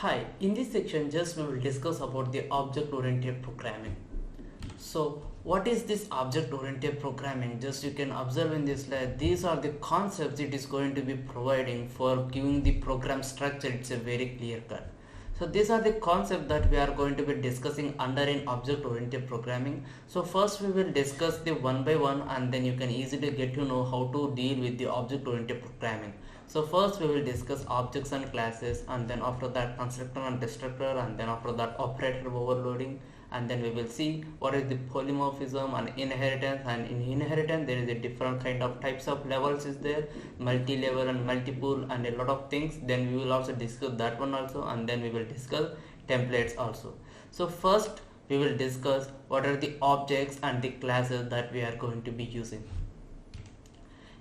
Hi, in this section just we will discuss about the object-oriented programming. So what is this object-oriented programming? Just you can observe in this slide, these are the concepts it is going to be providing for giving the program structure. It's a very clear cut. So these are the concepts that we are going to be discussing under in object-oriented programming. So first we will discuss the one by one, and then you can easily get to know how to deal with the object-oriented programming. So first we will discuss objects and classes, and then after that constructor and destructor, and then after that operator overloading, and then we will see what is the polymorphism and inheritance. And in inheritance there is a different kind of types of levels is there, multi-level and multiple and a lot of things. Then we will also discuss that one also, and then we will discuss templates also. So first we will discuss what are the objects and the classes that we are going to be using.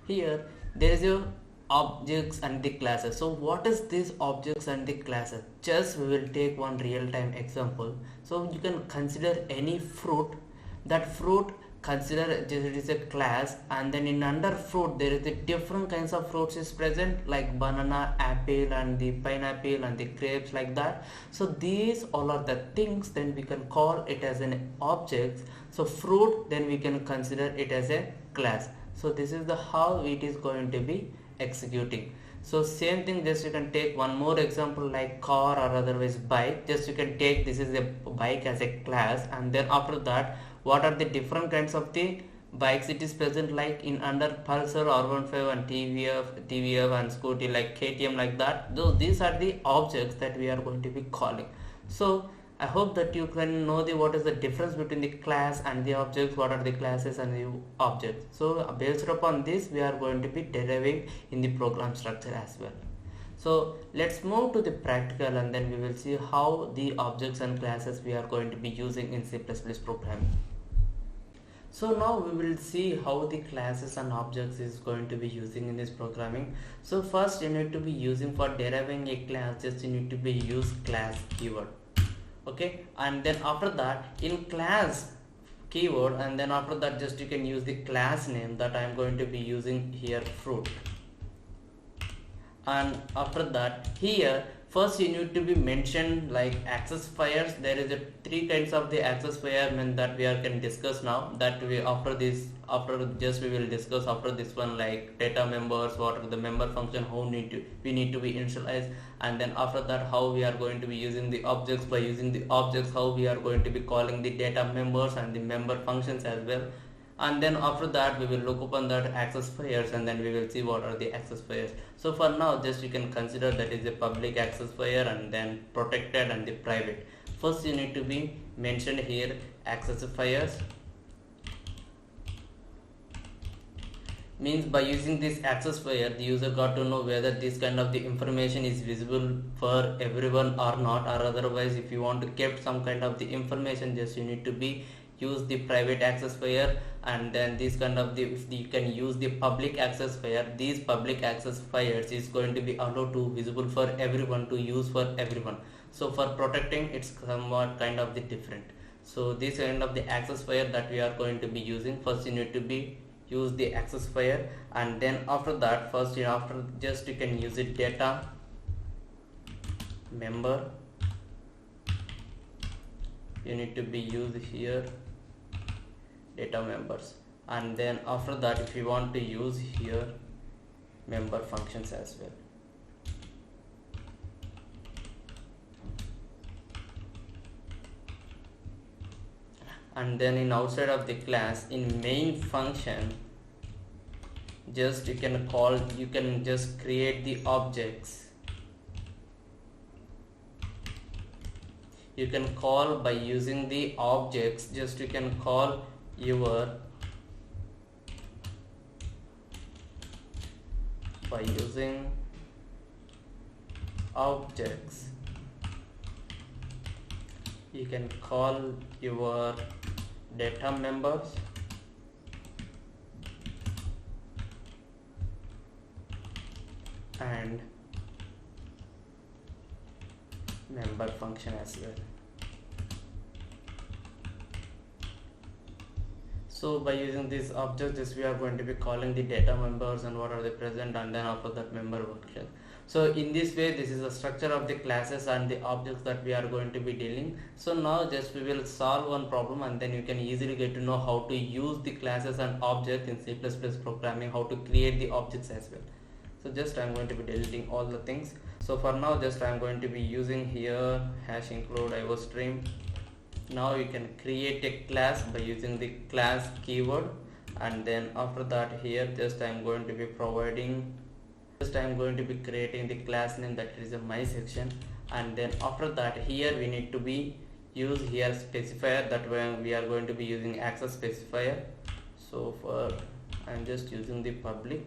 Here there is a objects and the classes. So what is these objects and the classes? Just we will take one real-time example. So you can consider any fruit. That fruit, consider it is a class, and then in under fruit there is the different kinds of fruits is present, like banana, apple, and the pineapple and the grapes, like that. So these all are the things, then we can call it as an object. So fruit, then we can consider it as a class. So this is the how it is going to be executing. So same thing, just you can take one more example like car or otherwise bike. Just you can take this is a bike as a class, and then after that what are the different kinds of the bikes it is present, like in under Pulsar, R15 and TVF and scooty like KTM, like that. Though these are the objects that we are going to be calling. So I hope that you can know the what is the difference between the class and the objects, what are the classes and the objects. So based upon this we are going to be deriving in the program structure as well. So let's move to the practical, and then we will see how the objects and classes we are going to be using in C++ programming. So now we will see how the classes and objects is going to be using in this programming. So first you need to be using for deriving a class, just you need to be use class keyword. Okay, and then after that in class keyword, and then after that just you can use the class name that I am going to be using here, fruit. And after that here first you need to be mentioned like access fires. There is a three kinds of the access fire that we are can discuss now, that we after just we will discuss after this one, like data members, what are the member function, how we need to be initialized, and then after that how we are going to be using the objects. By using the objects, how we are going to be calling the data members and the member functions as well. And then after that we will look upon that access fires, and then we will see what are the access fires. So for now just you can consider that is a public access fire, and then protected and the private. First you need to be mentioned here access fires. Means by using this access fire the user got to know whether this kind of the information is visible for everyone or not, or otherwise if you want to keep some kind of the information, just you need to be use the private access fire. And then this kind of the if you can use the public access fire, these public access fires is going to be allowed to visible for everyone, to use for everyone. So for protecting it's somewhat kind of the different. So this kind of the access fire that we are going to be using, first you need to be use the access fire, and then after that first after just you can use it data member. You need to be used here data members, and then after that if you want to use here member functions as well. And then in outside of the class in main function, just you can just create the objects. You can call by using the objects, just you can call your by using objects. You can call your data members and member function as well. So by using these objects, we are going to be calling the data members and what are they present, and then after that member function. So in this way, this is the structure of the classes and the objects that we are going to be dealing. So now just we will solve one problem, and then you can easily get to know how to use the classes and objects in C++ programming, how to create the objects as well. So just I'm going to be deleting all the things. So for now, just I'm going to be using here hash include IOStream. Now you can create a class by using the class keyword, and then after that here just I'm going to be creating the class name, that is a my section. And then after that here we need to be use here specifier, that when we are going to be using access specifier. So for I'm just using the public.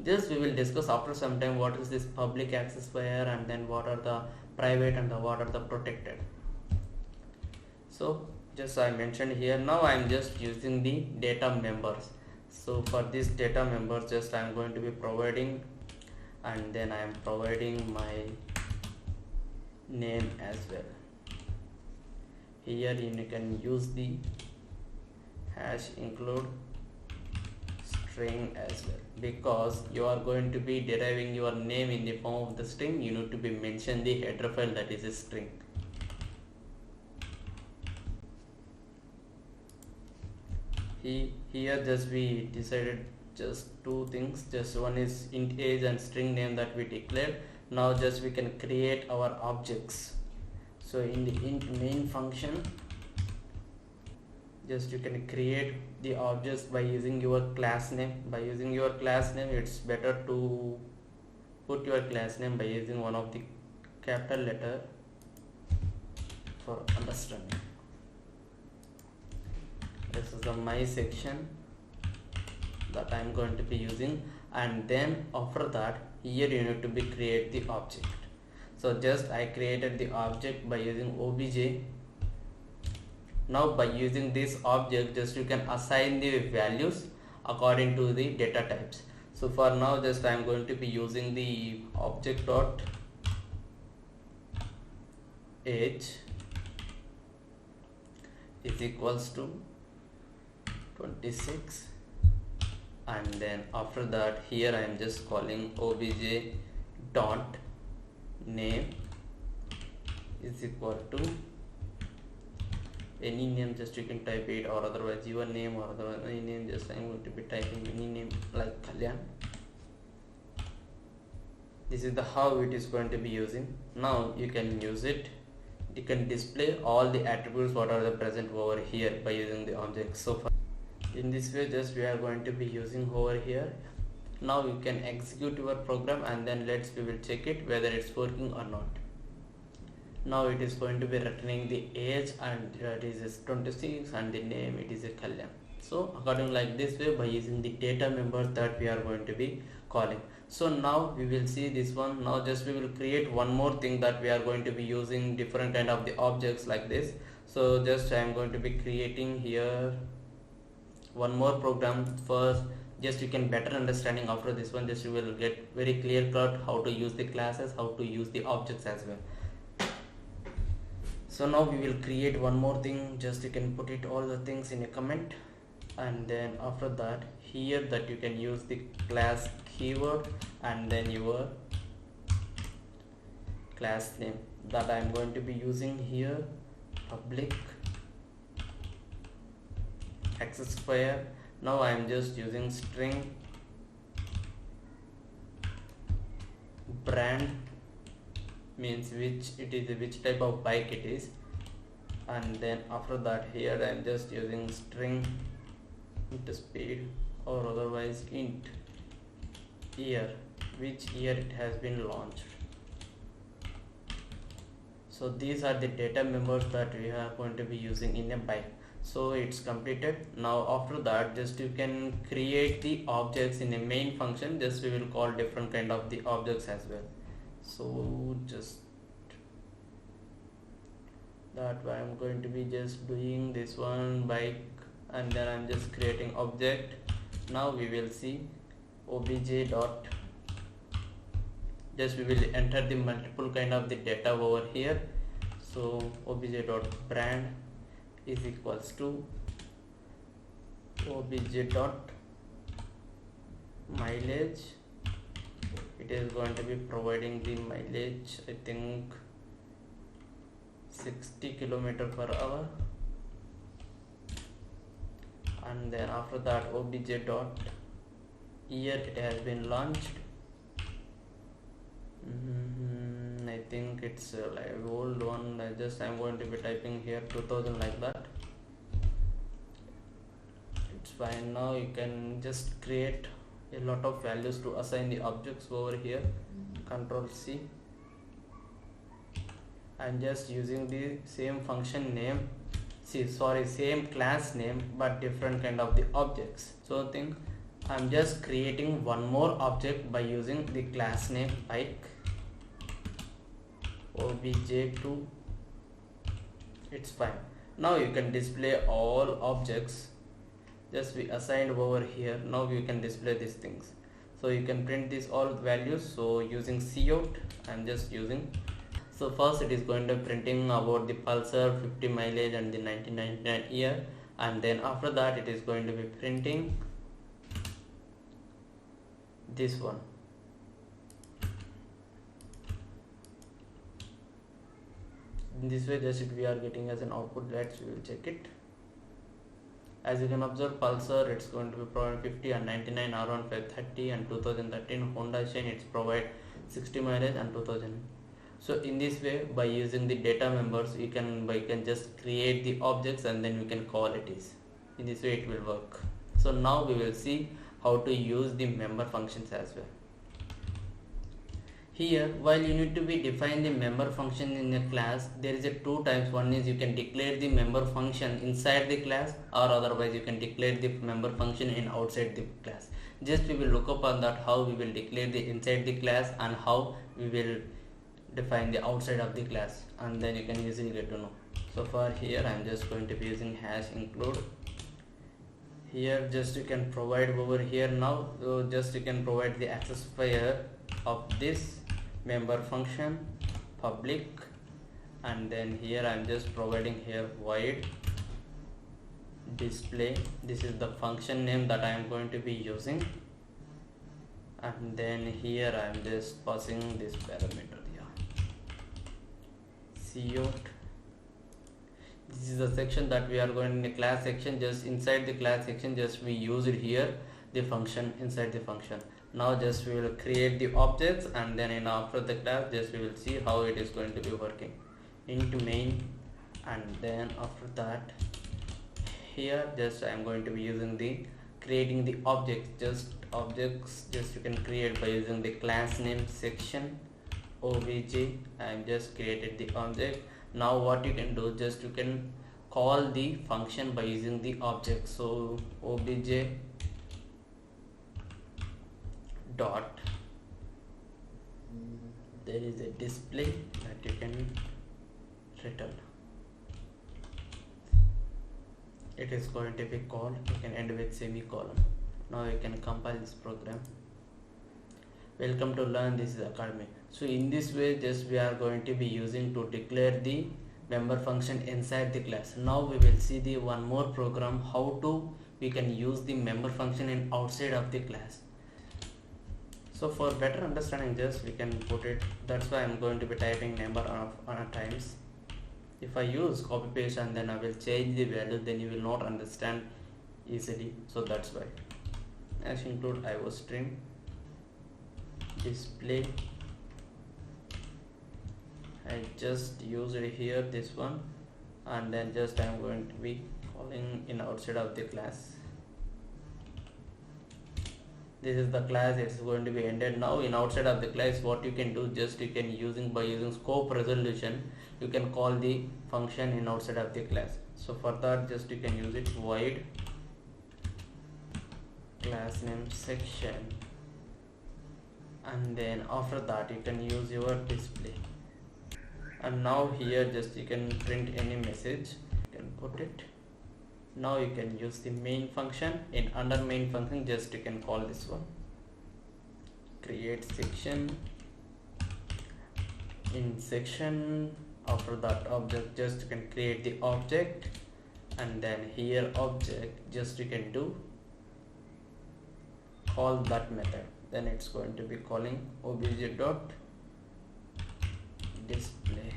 Just we will discuss after some time what is this public access specifier, and then what are the private and what are the protected. So just I mentioned here. Now I am just using the data members. So for this data members, just I am going to be providing, and then I am providing my name as well. Here you can use the hash include string as well, because you are going to be deriving your name in the form of the string. You need to be mention the header file, that is a string. Here just we decided just two things, just one is int age and string name that we declared. Now just we can create our objects. So in the int main function, just you can create the objects by using your class name. By using your class name, it's better to put your class name by using one of the capital letter for understanding. This is the my section that I am going to be using, and then after that here you need to be create the object. So just I created the object by using obj. Now by using this object, just you can assign the values according to the data types. So for now just I am going to be using the object dot age is equals to 26, and then after that here I am just calling obj dot name is equal to any name, just you can type it, or otherwise your name, or otherwise any name. Just I am going to be typing any name like Kalyan. This is the how it is going to be using. Now you can use it. You can display all the attributes what are the present over here by using the object. So far in this way, just we are going to be using over here. Now you can execute your program, and then we will check it whether it's working or not. Now it is going to be returning the age, and it is 26, and the name it is a Kalyan. So according like this way, by using the data members that we are going to be calling. So now we will see this one. Now just we will create one more thing that we are going to be using different kind of the objects like this. So just I am going to be creating here one more program first. Just you can better understanding after this one. Just you will get very clear cut how to use the classes, how to use the objects as well. So now we will create one more thing. Just you can put it all the things in a comment, and then after that here that you can use the class keyword, and then your class name that I am going to be using here public access specifier. Now I am just using string brand, means which type of bike it is, and then after that here I am just using string int speed, or otherwise int year, which year it has been launched. So these are the data members that we are going to be using in a bike. So it's completed. Now after that, just you can create the objects in a main function. Just we will call different kind of the objects as well. So just that way I'm going to be just doing this one bike, and then I'm just creating object. Now we will see obj dot, just we will enter the multiple kind of the data over here. So obj dot brand is equals to obj dot mileage, it it is going to be providing the mileage, I think 60 kilometer per hour. And then after that obj dot year it has been launched. I think it's like old one. I'm going to be typing here 2000 like that. It's fine. Now you can just create a lot of values to assign the objects over here. Control C. I'm just using the same function name, same class name but different kind of the objects. So I'm just creating one more object by using the class name like obj2. It's fine. Now you can display all objects just be assigned over here. Now you can display these things, so you can print these all values. So using cout, I'm just using, so first it is going to printing about the pulsar 50 mileage and the 1999 year, and then after that it is going to be printing this one. In this way just we are getting as an output. Let's we will check it. As you can observe, pulsar it's going to be provide 50 and 99 R1 530 and 2013 Honda Shine it's provide 60 mileage and 2000. So in this way, by using the data members, you can just create the objects and then we can call it is. In this way it will work. So now we will see how to use the member functions as well. Here, while you need to be define the member function in a class, there is a two types. One is you can declare the member function inside the class, or otherwise you can declare the member function in outside the class. Just we will look up on that how we will declare the inside the class and how we will define the outside of the class, and then you can easily get to know. So for here I am just going to be using hash include. Here just you can provide over here now, so just you can provide the accessifier of this member function public, and then here I am just providing here void display. This is the function name that I am going to be using, and then here I am just passing this parameter cout. This is the section that we are going in the class section. Just inside the class section just we use it here the function inside the function. Now just we will create the objects, and then in after the class just we will see how it is going to be working into main, and then after that here just I am going to be using the creating the objects. Just you can create by using the class name section obj. I am just created the object. Now what you can do, just you can call the function by using the object. So obj dot, there is a display that you can return. It is going to be called, you can end with semicolon. Now you can compile this program. Welcome to learn, this is academy. So in this way just we are going to be using to declare the member function inside the class. Now we will see the one more program how to we can use the member function in outside of the class. So for better understanding just we can put it, that's why I am going to be typing number of times. If I use copy paste and then I will change the value, then you will not understand easily. So that's why hash include IO string display. I just use it here this one, and then just I am going to be calling in outside of the class. This is the class, it's going to be ended. Now in outside of the class what you can do, just you can by using scope resolution you can call the function in outside of the class. So for that just you can use it void class name section, and then after that you can use your display. And now here just you can print any message, you can put it. Now you can use the main function. In under main function just you can call this one create section. In section after that object just you can create the object, and then here object just you can do call that method. then it's going to be calling obj dot display.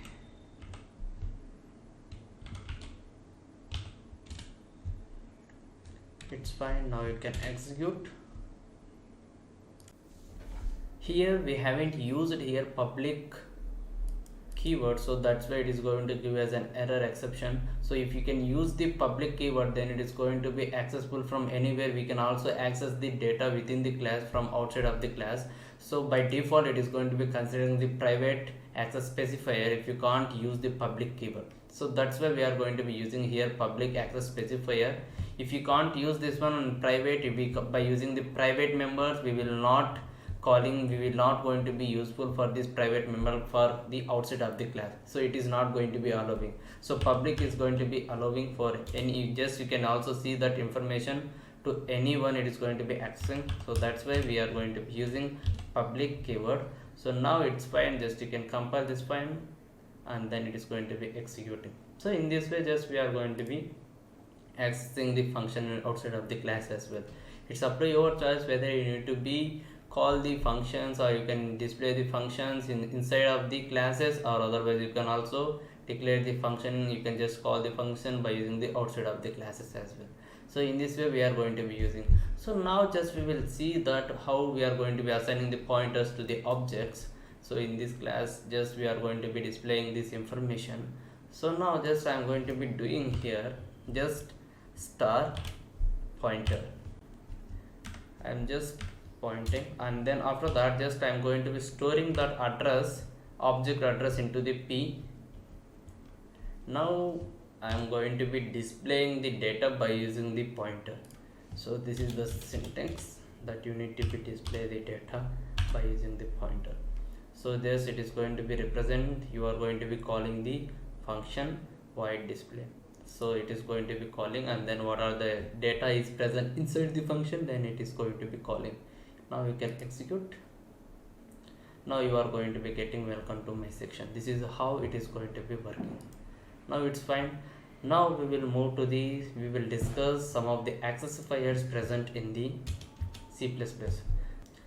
It's fine. Now you can execute. Here we haven't used here public keyword, so that's why it is going to give as an error exception. So if you can use the public keyword, then it is going to be accessible from anywhere. We can also access the data within the class from outside of the class. So by default it is going to be considering the private access specifier if you can't use the public keyword. So that's why we are going to be using here public access specifier. If you can't use this one on private, by using the private members, we will not going to be useful for this private member for the outside of the class, so it is not going to be allowing. So public is going to be allowing for any, just you can also see that information to anyone it is going to be accessing. So that's why we are going to be using public keyword. So now it's fine, just you can compile this file and then it is going to be executing. So in this way just we are going to be accessing the function outside of the class as well. It's up to your choice whether you need to be call the functions or you can display the functions inside of the classes, or otherwise you can also declare the function, you can just call the function by using the outside of the classes as well. So in this way we are going to be using. So now just we will see that how we are going to be assigning the pointers to the objects. So in this class just we are going to be displaying this information. So now just I am going to be doing here just star pointer. I am just pointing, and then after that just I am going to be storing that address, object address, into the P. Now I am going to be displaying the data by using the pointer. So this is the syntax that you need to be display the data by using the pointer. So this it is going to be represent, you are going to be calling the function void display. So it is going to be calling, and then what are the data is present inside the function, then it is going to be calling. Now you can execute. Now you are going to be getting welcome to my section. This is how it is going to be working. Now it's fine. Now we will move to the, we will discuss some of the accessifiers present in the C++.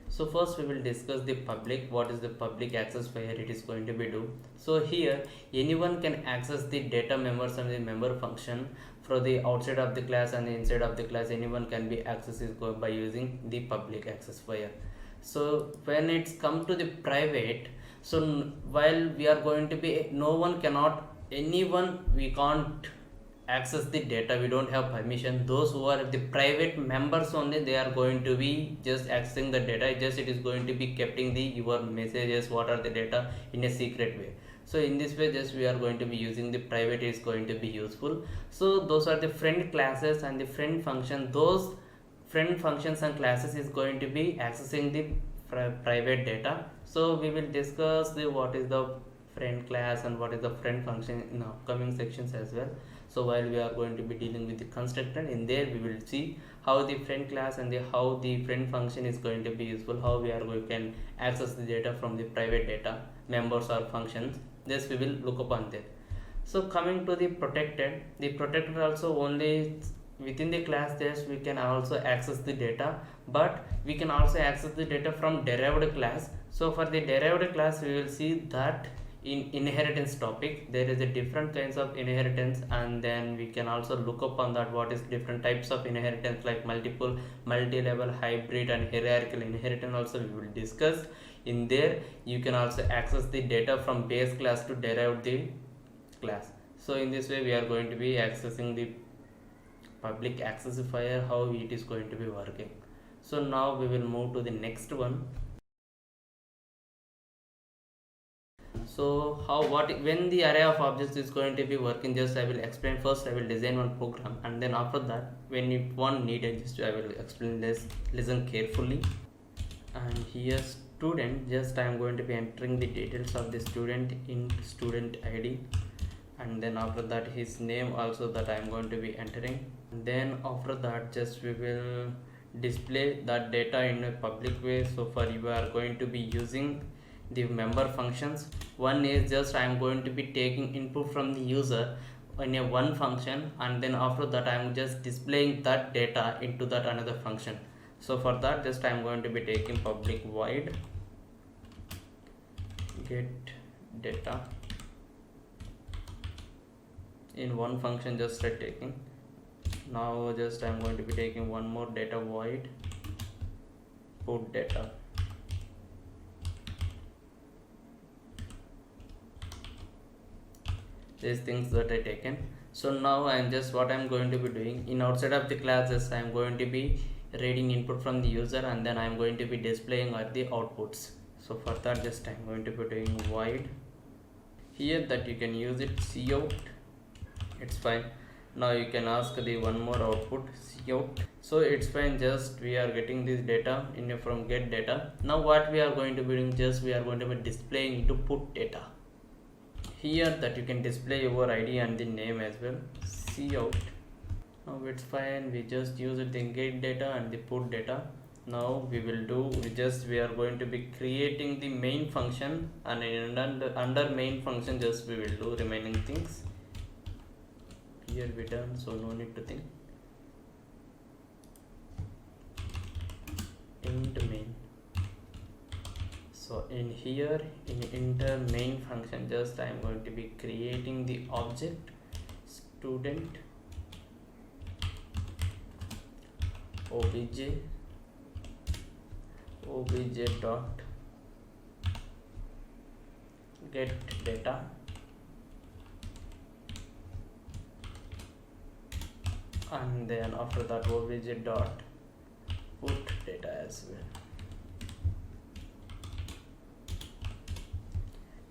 So first we will discuss the public. What is the public accessifier it is going to be do. So here anyone can access the data members and the member function for the outside of the class and the inside of the class. Anyone can be accessed by using the public accessifier. So when it's come to the private, so while we are going to be, no one cannot, anyone, we can't access the data, we don't have permission. Those who are the private members only, they are going to be just accessing the data. Just it is going to be keeping the your messages, what are the data, in a secret way. So in this way just we are going to be using the private is going to be useful. So those are the friend classes and the friend function. Those friend functions and classes is going to be accessing the private data. So we will discuss the what is the friend class and what is the friend function in upcoming sections as well. So while we are going to be dealing with the constructor, in there we will see how the friend class and how the friend function is going to be useful, how we can access the data from the private data members or functions. This we will look upon there. So coming to the protected also only within the class, yes, we can also access the data, but we can also access the data from derived class. So for the derived class we will see that in inheritance topic there is a different kinds of inheritance, and then we can also look upon that what is different types of inheritance like multiple, multi-level, hybrid and hierarchical inheritance also we will discuss. In there you can also access the data from base class to derived the class. So in this way we are going to be accessing the public accessifier, how it is going to be working. So now we will move to the next one. So when the array of objects is going to be working, just I will explain. First I will design one program, and then after that when one needed, just I will explain this, listen carefully. And here student, just I am going to be entering the details of the student in student ID, and then after that his name also that I am going to be entering. And then after that just we will display that data in a public way. So for you are going to be using the member functions. One is just I am going to be taking input from the user in a one function, and then after that I am just displaying that data into that another function. So for that, just I'm going to be taking public void get data. In one function just taking. Now just I'm going to be taking one more data void put data. These things that I taken. So now I'm just what I'm going to be doing in outside of the classes, I'm going to be reading input from the user and then I'm going to be displaying the outputs. So for that, just I'm going to be doing void here, that you can use it cout, it's fine. Now you can ask the one more output cout, so it's fine. Just we are getting this data in from get data. Now what we are going to be doing, just we are going to be displaying into put data here, that you can display your id and the name as well, cout. Now it's fine, we just use it in get data and the put data. Now we will do, we are going to be creating the main function, and under main function just we will do remaining things. Here we done, so no need to think. Int main. So in here in enter main function, just I am going to be creating the object student obj dot get data, and then after that obj dot put data as well.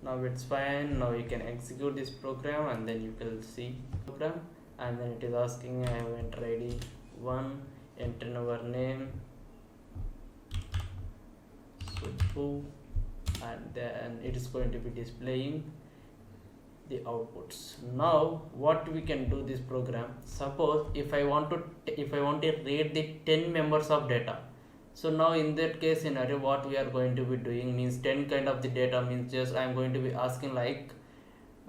Now it's fine. Now you can execute this program and then you will see program, and then it is asking I have enter id 1, enter our name Subbu, and then it is going to be displaying the outputs. Now what we can do this program, suppose if I want to read the 10 members of data. So now in that case scenario, what we are going to be doing means 10 kind of the data means just I am going to be asking like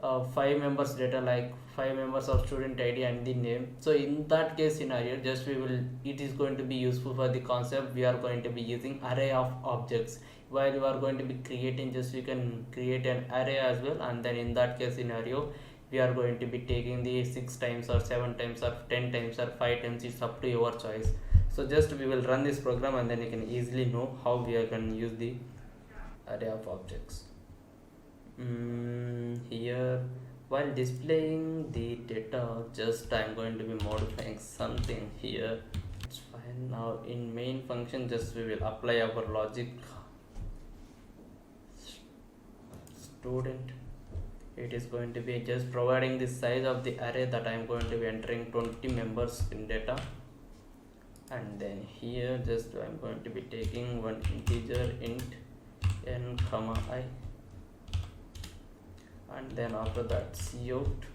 5 members data, like 5 members of student id and the name. So in that case scenario, just it is going to be useful for the concept. We are going to be using array of objects. While you are going to be creating, just you can create an array as well, and then in that case scenario we are going to be taking the 6 times or 7 times or 10 times or 5 times. It's up to your choice. So just we will run this program and then you can easily know how we can use the array of objects. Here while displaying the data, just I'm going to be modifying something here. It's fine. Now in main function, just we will apply our logic student. It is going to be just providing the size of the array that I am going to be entering 20 members in data, and then here just I am going to be taking one integer int n comma I, and then after that cout,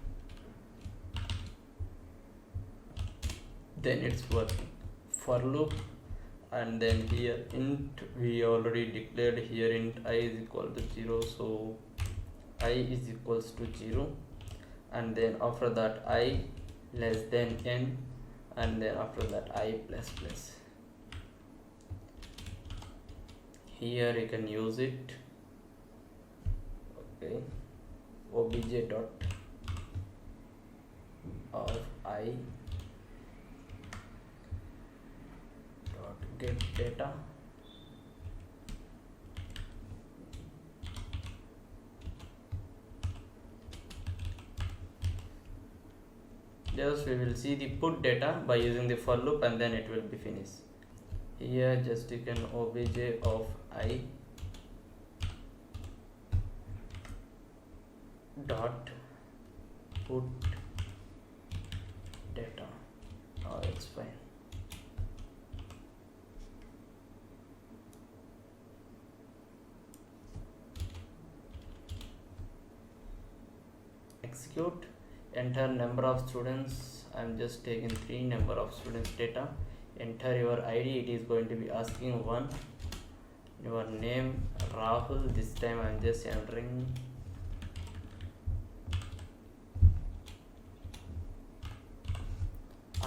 then it's working for loop, and then here int we already declared here int I is equal to 0, so I is equals to 0, and then after that I less than n, and then after that I plus plus. Here you can use it. Okay, obj dot of I dot get data, just we will see the put data by using the for loop, and then it will be finished. Here just you can obj of I dot put data. Oh, it's fine. Execute. Enter number of students. I'm just taking 3 number of students data. Enter your id. It is going to be asking 1. Your name Rahul. This time I'm just entering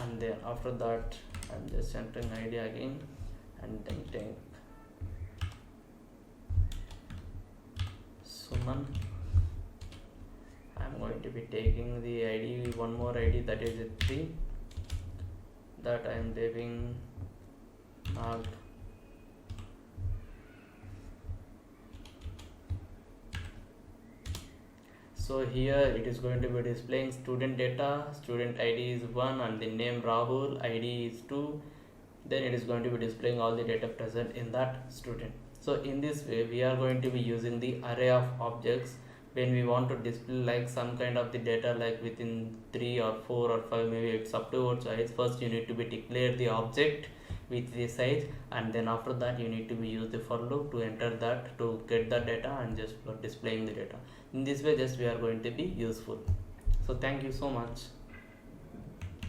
and then after that I'm just entering id again, and then take Suman. I'm going to be taking the ID, one more ID, that is a 3, that I am leaving Nag. So here it is going to be displaying student data, student ID is 1 and the name Rahul, ID is 2. Then it is going to be displaying all the data present in that student. So in this way we are going to be using the array of objects when we want to display like some kind of the data, like within 3 or 4 or 5, maybe it's up to what size. First you need to be declare the object with the size, and then after that you need to be use the for loop to enter that, to get the data and just for displaying the data. In this way just we are going to be useful. So thank you so much.